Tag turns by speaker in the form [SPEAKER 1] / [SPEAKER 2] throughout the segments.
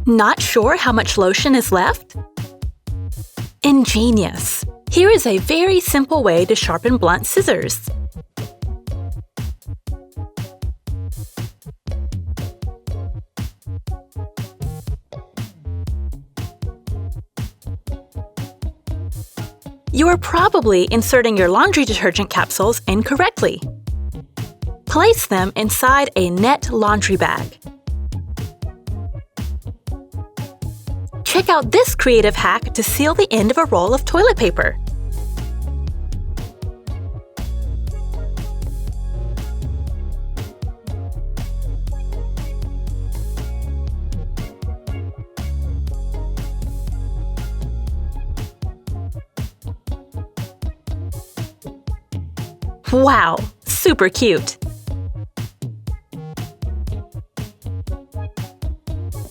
[SPEAKER 1] Not sure how much lotion is left? Ingenious! Here is a very simple way to sharpen blunt scissors. You are probably inserting your laundry detergent capsules incorrectly. Place them inside a net laundry bag. Check out this creative hack to seal the end of a roll of toilet paper. Wow, super cute!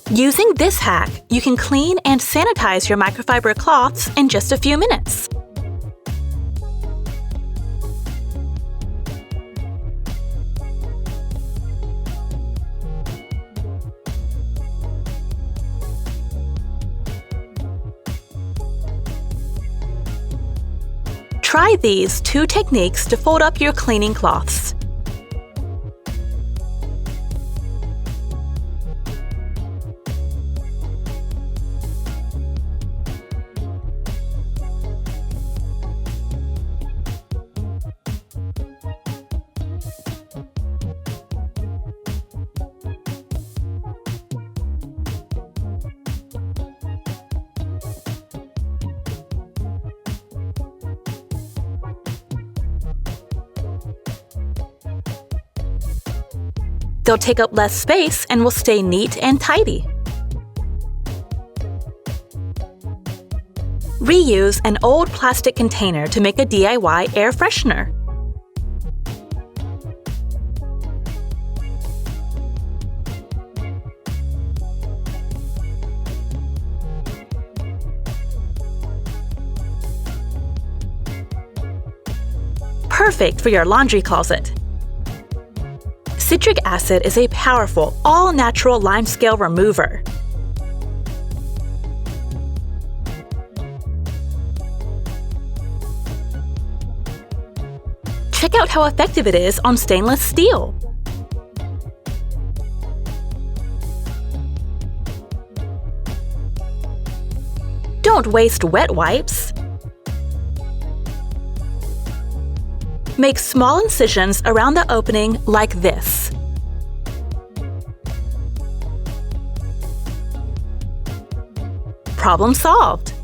[SPEAKER 1] Using this hack, you can clean and sanitize your microfiber cloths in just a few minutes. Try these 2 techniques to fold up your cleaning cloths. They'll take up less space and will stay neat and tidy. Reuse an old plastic container to make a DIY air freshener. Perfect for your laundry closet. Citric acid is a powerful, all-natural limescale remover. Check out how effective it is on stainless steel. Don't waste wet wipes. Make small incisions around the opening like this. Problem solved!